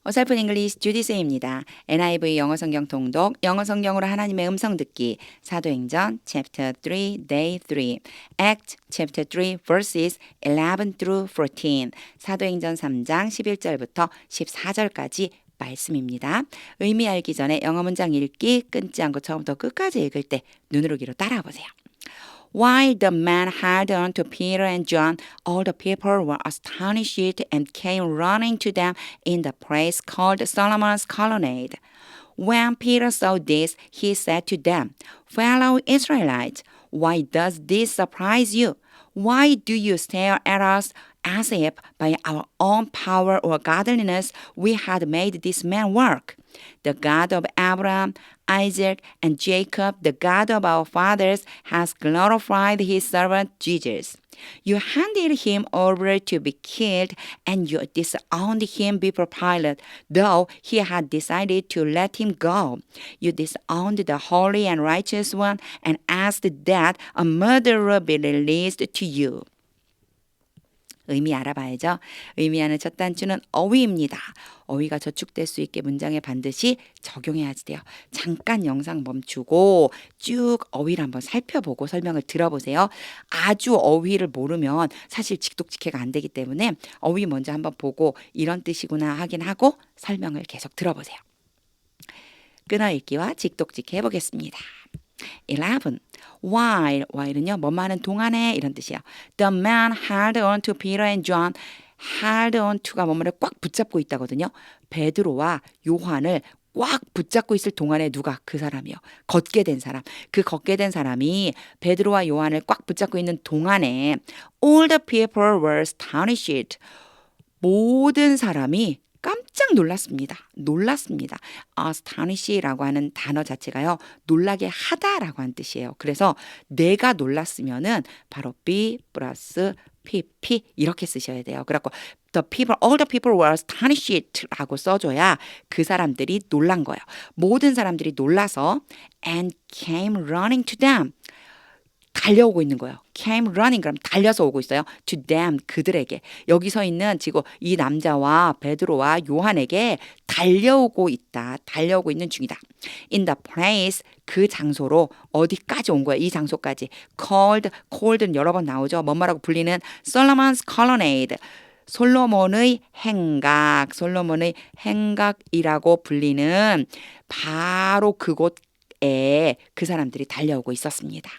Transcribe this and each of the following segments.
어설픈 잉글리시 주디스입니다. NIV 영어 성경 통독, 영어 성경으로 하나님의 음성 듣기, 사도행전 chapter 3, day 3, Act chapter 3, verses 11 through 14, 사도행전 3장 11절부터 14절까지 말씀입니다. 의미 알기 전에 영어 문장 읽기 끊지 않고 처음부터 끝까지 읽을 때 눈으로 귀로 따라와 보세요. While the man held on to Peter and John, all the people were astonished and came running to them in the place called Solomon's Colonnade. When Peter saw this, he said to them, Fellow Israelites, why does this surprise you? Why do you stare at us as if by our own power or godliness we had made this man work? The God of Abraham, Isaac, and Jacob, the God of our fathers, has glorified his servant Jesus. You handed him over to be killed, and you disowned him before Pilate, though he had decided to let him go. You disowned the holy and righteous one and asked that a murderer be released to you. 의미 알아봐야죠. 의미하는 첫 단추는 어휘입니다. 어휘가 저축될 수 있게 문장에 반드시 적용해야지 돼요. 잠깐 영상 멈추고 쭉 어휘를 한번 살펴보고 설명을 들어보세요. 아주 어휘를 모르면 사실 직독직해가 안 되기 때문에 어휘 먼저 한번 보고 이런 뜻이구나 하긴 하고 설명을 계속 들어보세요. 끊어읽기와 직독직해 해보겠습니다. 11. while은요 뭐뭐 하는 동안에 이런 뜻이에요. The man held on to Peter and John. held on to가 뭐뭐를 꽉 붙잡고 있다거든요. 베드로와 요한을 꽉 붙잡고 있을 동안에 누가? 그 사람이요. 걷게 된 사람. 그 걷게 된 사람이 베드로와 요한을 꽉 붙잡고 있는 동안에 all the people were astonished. 모든 사람이 깜짝 놀랐습니다. astonish라고 하는 단어 자체가요. 놀라게 하다라고 하는 뜻이에요. 그래서 내가 놀랐으면은 바로 be 플러스 pp 이렇게 쓰셔야 돼요. 그래갖고 all the people were astonished라고 써줘야 그 사람들이 놀란 거예요. 모든 사람들이 놀라서 and came running to them. 달려오고 있는 거예요. came running 그럼 달려서 오고 있어요. to them 그들에게. 여기서 있는 지금 이 남자와 베드로와 요한에게 달려오고 있는 중이다. in the place 그 장소로 어디까지 온 거예요. 이 장소까지. called는 여러 번 나오죠. 뭐라고 불리는 Solomon's Colonnade. 솔로몬의 행각이라고 불리는 바로 그곳 그 사람들이 달려오고 있었습니다.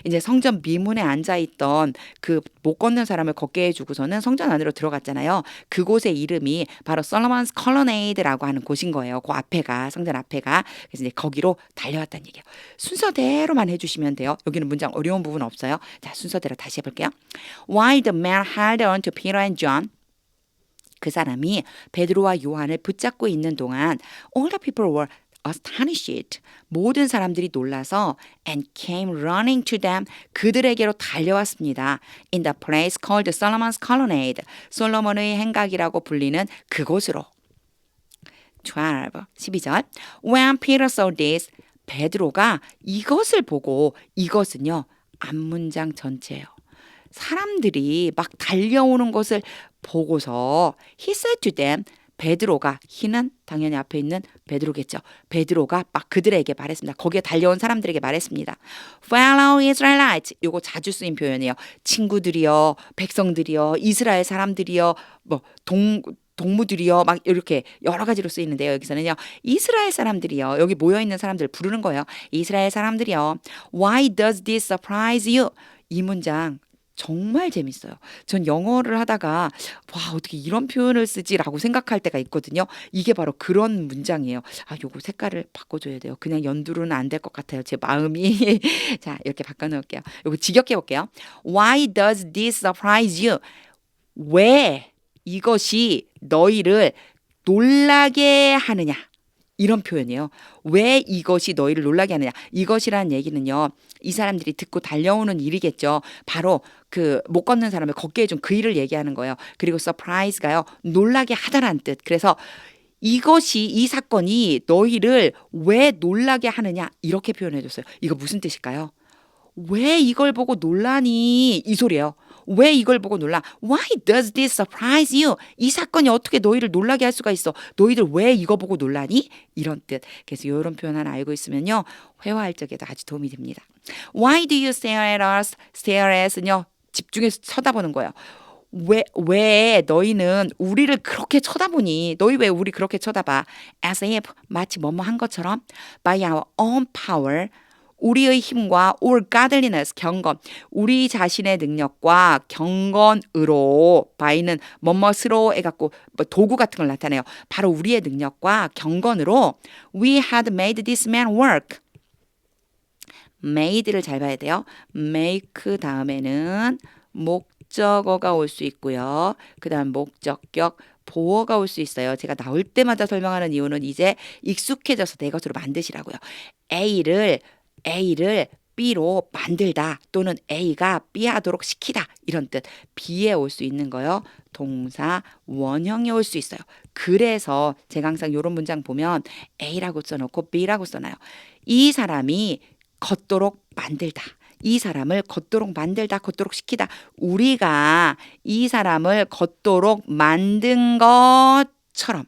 이제 성전 미문에 앉아있던 그 못 걷는 사람을 걷게 해주고서는 성전 안으로 들어갔잖아요. 그곳의 이름이 바로 솔로몬스 컬러네이드라고 하는 곳인 거예요. 그 앞에가 성전 앞에가. 그래서 이제 거기로 달려왔다는 얘기예요. 순서대로만 해주시면 돼요. 여기는 문장 어려운 부분 없어요. 자, 순서대로 다시 해볼게요. While the man held on to Peter and John 그 사람이 베드로와 요한을 붙잡고 있는 동안 all the people were astonished. 모든 사람들이 놀라서 and came running to them. 그들에게로 달려왔습니다. In the place called Solomon's Colonnade. 솔로몬의 행각이라고 불리는 그곳으로. 12절. When Peter saw this, 베드로가 이것을 보고 이것은요. 앞문장 전체예요. 사람들이 막 달려오는 것을 보고서 he said to them 베드로가 he는 당연히 앞에 있는 베드로겠죠. 베드로가 막 그들에게 말했습니다. 거기에 달려온 사람들에게 말했습니다. Fellow Israelites. 요거 자주 쓰인 표현이에요. 친구들이요, 백성들이요, 이스라엘 사람들이요, 뭐 동무들이요, 막 이렇게 여러 가지로 쓰이는데요. 여기서는요. 이스라엘 사람들이요. 여기 모여있는 사람들 부르는 거예요. 이스라엘 사람들이요. Why does this surprise you? 이 문장 정말 재밌어요. 전 영어를 하다가 와 어떻게 이런 표현을 쓰지라고 생각할 때가 있거든요. 이게 바로 그런 문장이에요. 아 요거 색깔을 바꿔줘야 돼요. 그냥 연두로는 안 될 것 같아요. 제 마음이. 자 이렇게 바꿔놓을게요. 요거 직역해 볼게요. Why does this surprise you? 왜 이것이 너희를 놀라게 하느냐? 이런 표현이에요. 왜 이것이 너희를 놀라게 하느냐. 이것이라는 얘기는요. 이 사람들이 듣고 달려오는 일이겠죠. 바로 그 못 걷는 사람을 걷게 해준 그 일을 얘기하는 거예요. 그리고 surprise가요. 놀라게 하다라는 뜻. 그래서 이것이 이 사건이 너희를 왜 놀라게 하느냐. 이렇게 표현해 줬어요. 이거 무슨 뜻일까요? 왜 이걸 보고 놀라니? 이 소리예요. 왜 이걸 보고 놀라? Why does this surprise you? 이 사건이 어떻게 너희를 놀라게 할 수가 있어? 너희들 왜 이거 보고 놀라니? 이런 뜻. 그래서 이런 표현 하나 알고 있으면요. 회화할 적에도 아주 도움이 됩니다. Why do you stare at us? stare at은요. 집중해서 쳐다보는 거예요. 왜 너희는 우리를 그렇게 쳐다보니? 너희 왜 우리 그렇게 쳐다봐? As if 마치 뭐뭐 한 것처럼 by our own power 우리의 힘과 or godliness 경건 우리 자신의 능력과 경건으로 by는 뭐뭐스로 해갖고 뭐 도구 같은 걸 나타내요. 바로 우리의 능력과 경건으로 we had made this man work. made를 잘 봐야 돼요. make 다음에는 목적어가 올 수 있고요. 그 다음 목적격 보어가 올 수 있어요. 제가 나올 때마다 설명하는 이유는 이제 익숙해져서 내 것으로 만드시라고요. A를 B로 만들다 또는 A가 B 하도록 시키다 이런 뜻 B에 올 수 있는 거요. 동사 원형이 올 수 있어요. 그래서 제가 항상 이런 문장 보면 A라고 써놓고 B라고 써놔요. 이 사람이 걷도록 만들다. 이 사람을 걷도록 만들다, 걷도록 시키다. 우리가 이 사람을 걷도록 만든 것처럼.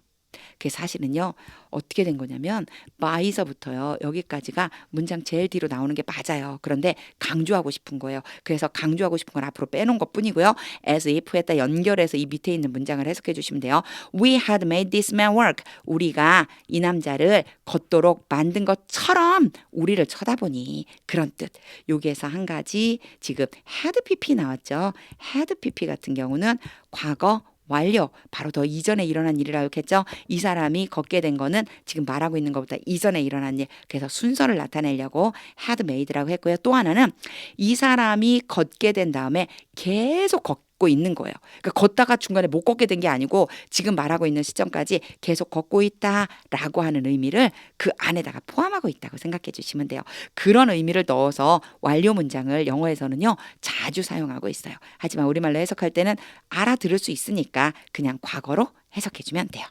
그게 사실은요. 어떻게 된 거냐면 by서부터요. 여기까지가 문장 제일 뒤로 나오는 게 맞아요. 그런데 강조하고 싶은 거예요. 그래서 강조하고 싶은 건 앞으로 빼놓은 것뿐이고요. as if에다 연결해서 이 밑에 있는 문장을 해석해 주시면 돼요. We had made this man work. 우리가 이 남자를 걷도록 만든 것처럼 우리를 쳐다보니 그런 뜻. 여기에서 한 가지 지금 had pp 나왔죠. had pp 같은 경우는 과거 완료. 바로 더 이전에 일어난 일이라고 했죠. 이 사람이 걷게 된 거는 지금 말하고 있는 것보다 이전에 일어난 일. 그래서 순서를 나타내려고 had made라고 했고요. 또 하나는 이 사람이 걷게 된 다음에 계속 걷고 있는 거예요. 그러니까 걷다가 중간에 못 걷게 된 게 아니고 지금 말하고 있는 시점까지 계속 걷고 있다라고 하는 의미를 그 안에다가 포함하고 있다고 생각해 주시면 돼요. 그런 의미를 넣어서 완료 문장을 영어에서는요. 자주 사용하고 있어요. 하지만 우리말로 해석할 때는 알아들을 수 있으니까 그냥 과거로 해석해 주면 돼요.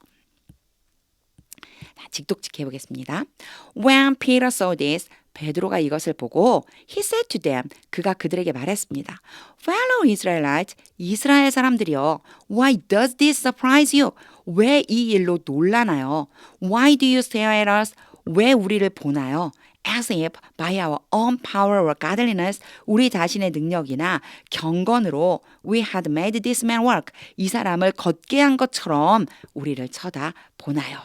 직독직 해보겠습니다. When Peter saw this, 베드로가 이것을 보고 he said to them, 그가 그들에게 말했습니다. Fellow Israelites, 이스라엘 사람들이여, why does this surprise you? 왜 이 일로 놀라나요? Why do you stare at us? 왜 우리를 보나요? As if by our own power or godliness, 우리 자신의 능력이나 경건으로 we had made this man work. 이 사람을 걷게 한 것처럼 우리를 쳐다보나요?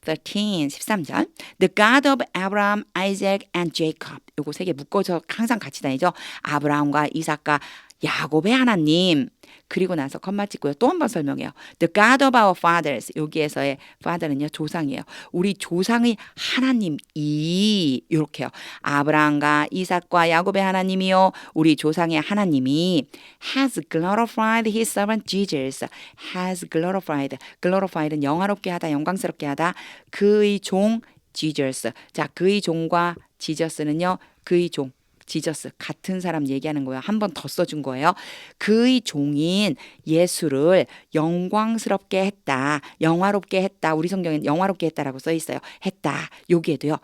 13절. The God of Abraham, Isaac and Jacob. 요거 세 개 묶어서 항상 같이 다니죠. 아브라함과 이삭과 야곱의 하나님. 그리고 나서 컴마 찍고요. 또 한 번 설명해요. The God of our fathers. 여기에서의 father는요. 조상이에요. 우리 조상의 하나님이 이렇게요. 아브라함과 이삭과 야곱의 하나님이요. 우리 조상의 하나님이 has glorified his servant Jesus. has glorified. glorified는 영화롭게 하다, 영광스럽게 하다. 그의 종 Jesus. 자, 그의 종과 지저스는요. 그의 종. 지저스 같은 사람 얘기하는 거예요. 한 번 더 써준 거예요. 그의 종인 예수를 영광스럽게 했다. 영화롭게 했다. 우리 성경엔 영화롭게 했다라고 써 있어요. 했다. 여기에도요.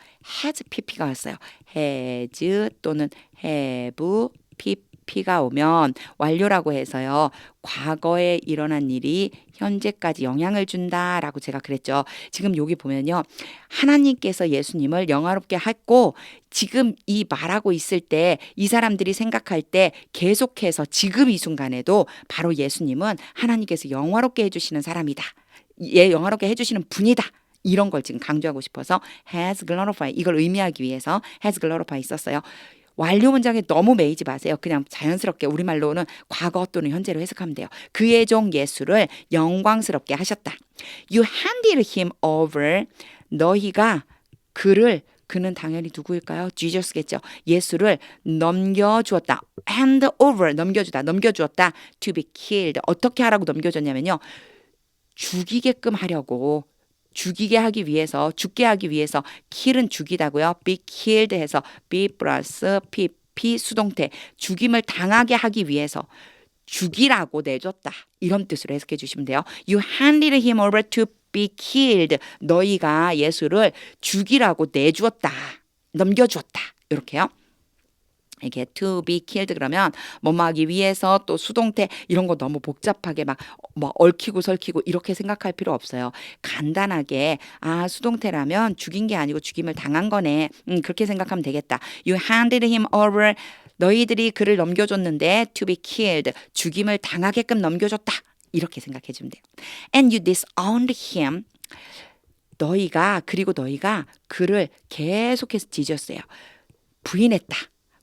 has pp가 왔어요. has 또는 have pp가 오면 완료라고 해서요. 과거에 일어난 일이 현재까지 영향을 준다라고 제가 그랬죠. 지금 여기 보면요. 하나님께서 예수님을 영화롭게 했고 지금 이 말하고 있을 때 이 사람들이 생각할 때 계속해서 지금 이 순간에도 바로 예수님은 하나님께서 영화롭게 해주시는 사람이다. 영화롭게 해주시는 분이다. 이런 걸 지금 강조하고 싶어서 has glorified 이걸 의미하기 위해서 has glorified 썼어요. 완료 문장에 너무 매이지 마세요. 그냥 자연스럽게 우리말로는 과거 또는 현재로 해석하면 돼요. 그의 종 예수를 영광스럽게 하셨다. You handed him over. 너희가 그는 당연히 누구일까요? Jesus겠죠. 예수를 넘겨주었다. hand over, 넘겨주었다. to be killed. 어떻게 하라고 넘겨줬냐면요. 죽이게끔 하려고. 죽이게 하기 위해서, 죽게 하기 위해서, kill은 죽이다고요. be killed 해서 be 플러스 pp 수동태, 죽임을 당하게 하기 위해서 죽이라고 내줬다. 이런 뜻으로 해석해 주시면 돼요. You handed him over to be killed. 너희가 예수를 죽이라고 내주었다. 넘겨주었다. 이렇게요. 이게 to be killed 그러면 뭐뭐 하기 위해서 또 수동태 이런 거 너무 복잡하게 막 얽히고 설키고 이렇게 생각할 필요 없어요. 간단하게 수동태라면 죽인 게 아니고 죽임을 당한 거네. 그렇게 생각하면 되겠다. You handed him over. 너희들이 그를 넘겨줬는데 to be killed. 죽임을 당하게끔 넘겨줬다. 이렇게 생각해 주면 돼요. And you disowned him. 그리고 너희가 그를 계속해서 뒤졌어요. 부인했다.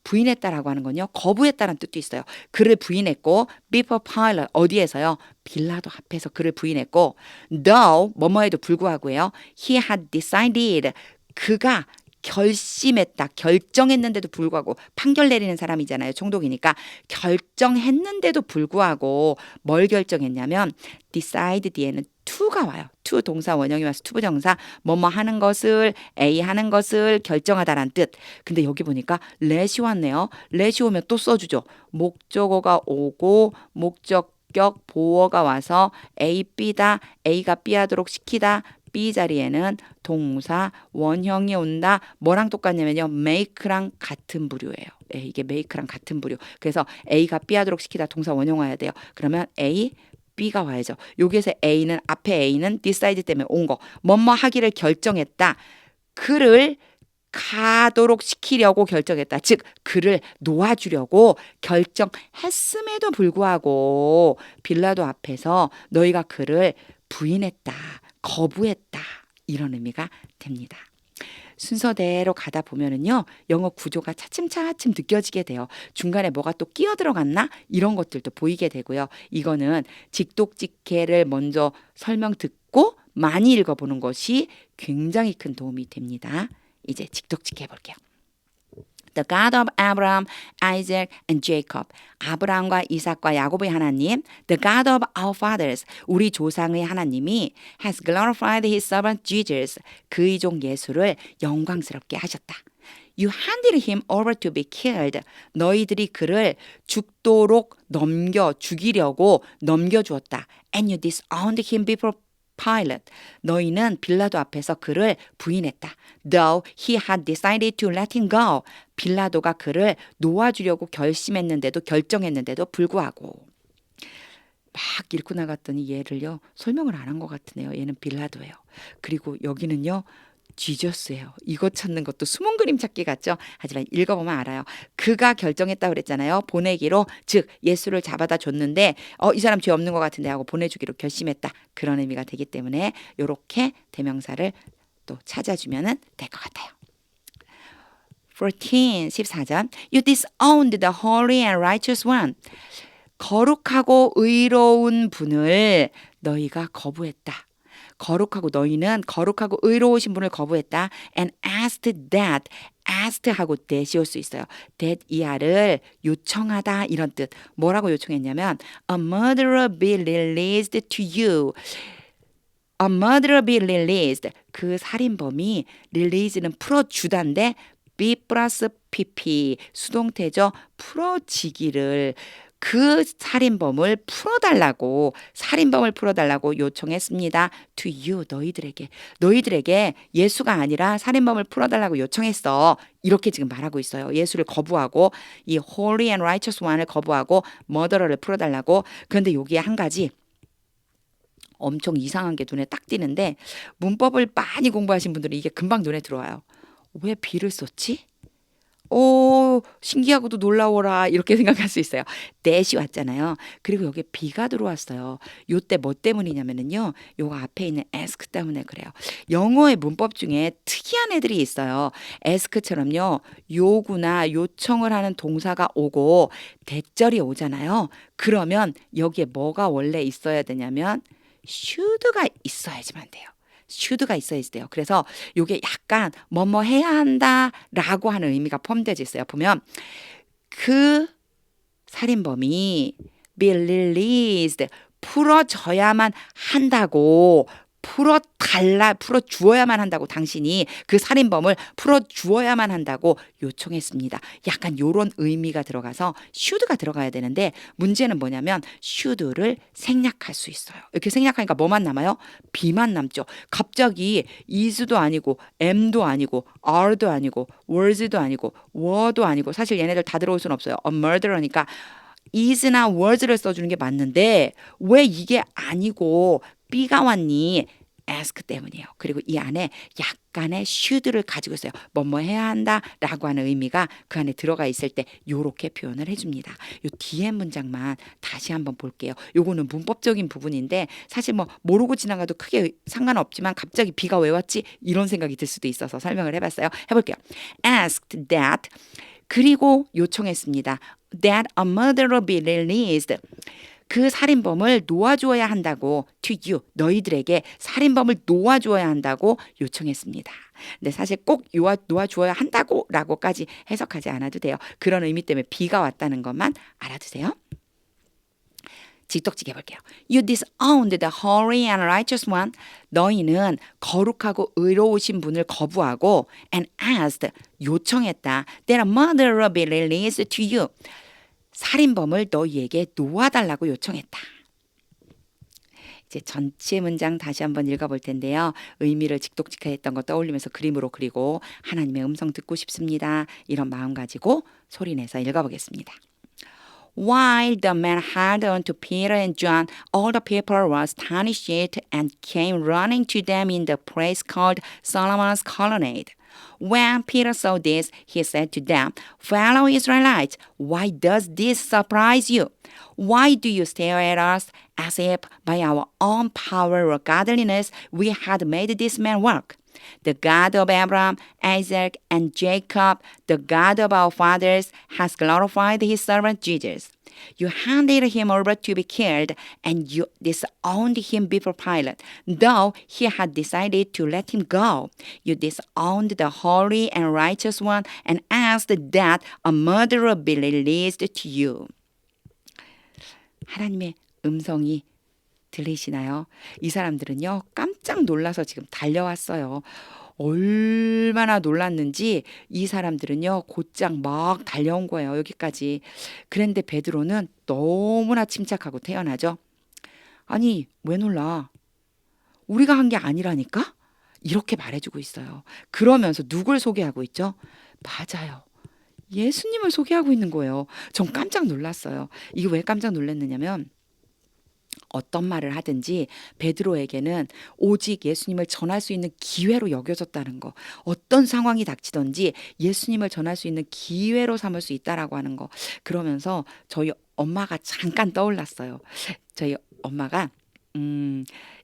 부인했다라고 하는 건요. 거부했다는 뜻도 있어요. 그를 부인했고 before Pilate 어디에서요? 빌라도 앞에서 그를 부인했고 though 뭐뭐에도 불구하고요. He had decided 그가 결심했다. 결정했는데도 불구하고 판결 내리는 사람이잖아요. 총독이니까 결정했는데도 불구하고 뭘 결정했냐면 decide 뒤에는 to가 와요. to 동사 원형이 와서 to 부정사 뭐뭐 하는 것을 A 하는 것을 결정하다란 뜻. 근데 여기 보니까 let이 왔네요. let이 오면 또 써주죠. 목적어가 오고 목적격 보어가 와서 A, B다. A가 B 하도록 시키다. B 자리에는 동사 원형이 온다. 뭐랑 똑같냐면요. make랑 같은 부류예요. 이게 make랑 같은 부류. 그래서 A가 B 하도록 시키다 동사 원형 와야 돼요. 그러면 A, B가 와야죠. 여기에서 A는 앞에 A는 decide 때문에 온 거. 뭐뭐 하기를 결정했다. 그를 가도록 시키려고 결정했다. 즉 그를 놓아주려고 결정했음에도 불구하고 빌라도 앞에서 너희가 그를 부인했다. 거부했다. 이런 의미가 됩니다. 순서대로 가다 보면은요. 영어 구조가 차츰차츰 느껴지게 돼요. 중간에 뭐가 또 끼어 들어갔나? 이런 것들도 보이게 되고요. 이거는 직독직해를 먼저 설명 듣고 많이 읽어보는 것이 굉장히 큰 도움이 됩니다. 이제 직독직해 볼게요. The God of Abraham, Isaac, and Jacob. 아브라함과 이삭과 야곱의 하나님, The God of our fathers. 우리 조상의 하나님이 has glorified his servant Jesus. 그의 종 예수를 영광스럽게 하셨다. You handed him over to be killed. 너희들이 그를 죽도록 죽이려고 넘겨주었다. And you disowned him before Pilate. 너희는 빌라도 앞에서 그를 부인했다. Though he had decided to let him go. 빌라도가 그를 놓아주려고 결정했는데도 불구하고. 막 읽고 나갔더니 얘를요. 설명을 안 한 것 같으네요. 얘는 빌라도예요. 그리고 여기는요. 지저스예요. 이거 찾는 것도 숨은 그림 찾기 같죠? 하지만 읽어보면 알아요. 그가 결정했다고 그랬잖아요. 보내기로 즉 예수를 잡아다 줬는데 이 사람 죄 없는 것 같은데 하고 보내주기로 결심했다. 그런 의미가 되기 때문에 이렇게 대명사를 또 찾아주면 될 것 같아요. 14전 You disowned the holy and righteous one. 거룩하고 의로운 분을 너희가 거부했다. 너희는 거룩하고 의로우신 분을 거부했다. And asked that. ask하고 that이 올 수 있어요. that 이하를 요청하다 이런 뜻. 뭐라고 요청했냐면 A murderer be released to you. A murderer be released. 그 살인범이 release는 풀어주다인데 be 플러스 pp 수동태죠. 풀어지기를 그 살인범을 풀어달라고 요청했습니다. To you, 너희들에게 예수가 아니라 살인범을 풀어달라고 요청했어. 이렇게 지금 말하고 있어요. 예수를 거부하고 이 holy and righteous one을 거부하고 murderer를 풀어달라고. 그런데 여기에 한 가지 엄청 이상한 게 눈에 딱 띄는데 문법을 많이 공부하신 분들은 이게 금방 눈에 들어와요. 왜 be를 썼지? 신기하고도 놀라워라 이렇게 생각할 수 있어요. that이 왔잖아요. 그리고 여기에 be가 들어왔어요. 요때 뭐 때문이냐면요. 요 앞에 있는 ask 때문에 그래요. 영어의 문법 중에 특이한 애들이 있어요. ask처럼요. 요구나 요청을 하는 동사가 오고 대절이 오잖아요. 그러면 여기에 뭐가 원래 있어야 되냐면 should가 있어야지만 돼요. should가 있어야지 돼요. 그래서 이게 약간 뭐뭐 해야 한다라고 하는 의미가 포함되어 있어요. 보면 그 살인범이 be released 풀어져야만 한다고 풀어 주어야만 한다고 당신이 그 살인범을 풀어 주어야만 한다고 요청했습니다. 약간 요런 의미가 들어가서 should가 들어가야 되는데 문제는 뭐냐면 should를 생략할 수 있어요. 이렇게 생략하니까 뭐만 남아요? be만 남죠. 갑자기 is도 아니고 am도 아니고 are도 아니고 was도 아니고 were도 아니고 사실 얘네들 다 들어올 수는 없어요. a murderer니까 is나 was를 써주는 게 맞는데 왜 이게 아니고 B가 왔니? ask 때문이에요. 그리고 이 안에 약간의 should를 가지고 있어요. 뭐뭐 해야 한다 라고 하는 의미가 그 안에 들어가 있을 때 요렇게 표현을 해줍니다. 요 뒤에 문장만 다시 한번 볼게요. 요거는 문법적인 부분인데 사실 뭐 모르고 지나가도 크게 상관없지만 갑자기 B가 왜 왔지? 이런 생각이 들 수도 있어서 설명을 해봤어요. 해볼게요. asked that 그리고 요청했습니다. that a murderer be released. 그 살인범을 놓아주어야 한다고 to you, 너희들에게 살인범을 놓아주어야 한다고 요청했습니다. 근데 사실 꼭 놓아주어야 한다고 라고까지 해석하지 않아도 돼요. 그런 의미 때문에 B가 왔다는 것만 알아두세요. 직독직 해볼게요. You disowned the holy and righteous one. 너희는 거룩하고 의로우신 분을 거부하고 and asked, 요청했다. that a murderer be released to you. 살인범을 너희에게 놓아달라고 요청했다. 이제 전체 문장 다시 한번 읽어볼 텐데요. 의미를 직독직했던 거 떠올리면서 그림으로 그리고 하나님의 음성 듣고 싶습니다. 이런 마음 가지고 소리내서 읽어보겠습니다. While the man held on to Peter and John, all the people were astonished and came running to them in the place called Solomon's Colonnade. When Peter saw this, he said to them, Fellow Israelites, why does this surprise you? Why do you stare at us as if by our own power or godliness we had made this man work? The God of Abraham, Isaac, and Jacob, the God of our fathers, has glorified his servant Jesus. You handed him over to be killed, and you disowned him before Pilate, though he had decided to let him go. You disowned the holy and righteous one and asked that a murderer be released to you. 하나님의 음성이 들리시나요? 이 사람들은요, 깜짝 놀라서 지금 달려왔어요. 얼마나 놀랐는지 이 사람들은요, 곧장 막 달려온 거예요, 여기까지. 그런데 베드로는 너무나 침착하고 태연하죠. 아니, 왜 놀라? 우리가 한 게 아니라니까? 이렇게 말해주고 있어요. 그러면서 누굴 소개하고 있죠? 맞아요. 예수님을 소개하고 있는 거예요. 전 깜짝 놀랐어요. 이게 왜 깜짝 놀랐느냐면 어떤 말을 하든지 베드로에게는 오직 예수님을 전할 수 있는 기회로 여겨졌다는 거. 어떤 상황이 닥치든지 예수님을 전할 수 있는 기회로 삼을 수 있다라고 하는 거. 그러면서 저희 엄마가 잠깐 떠올랐어요. 저희 엄마가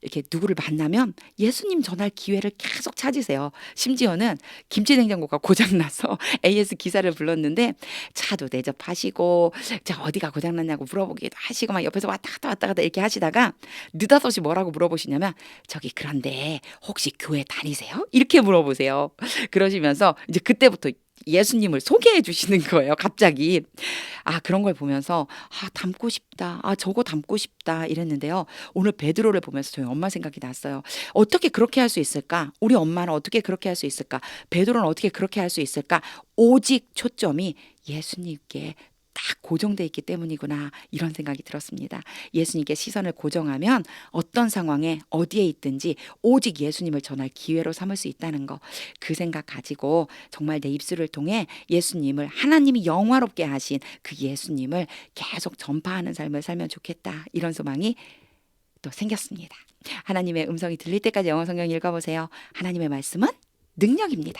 이렇게 누구를 만나면 예수님 전할 기회를 계속 찾으세요. 심지어는 김치냉장고가 고장나서 AS 기사를 불렀는데 차도 대접하시고 자 어디가 고장났냐고 물어보기도 하시고 막 옆에서 왔다 갔다 이렇게 하시다가 느닷없이 뭐라고 물어보시냐면 저기 그런데 혹시 교회 다니세요? 이렇게 물어보세요. 그러시면서 이제 그때부터 예수님을 소개해 주시는 거예요. 갑자기. 그런 걸 보면서 닮고 싶다. 저거 닮고 싶다 이랬는데요. 오늘 베드로를 보면서 저희 엄마 생각이 났어요. 어떻게 그렇게 할 수 있을까? 우리 엄마는 어떻게 그렇게 할 수 있을까? 베드로는 어떻게 그렇게 할 수 있을까? 오직 초점이 예수님께 딱 고정돼 있기 때문이구나 이런 생각이 들었습니다. 예수님께 시선을 고정하면 어떤 상황에 어디에 있든지 오직 예수님을 전할 기회로 삼을 수 있다는 거, 그 생각 가지고 정말 내 입술을 통해 예수님을 하나님이 영화롭게 하신 그 예수님을 계속 전파하는 삶을 살면 좋겠다 이런 소망이 또 생겼습니다. 하나님의 음성이 들릴 때까지 영어 성경 읽어보세요. 하나님의 말씀은 능력입니다.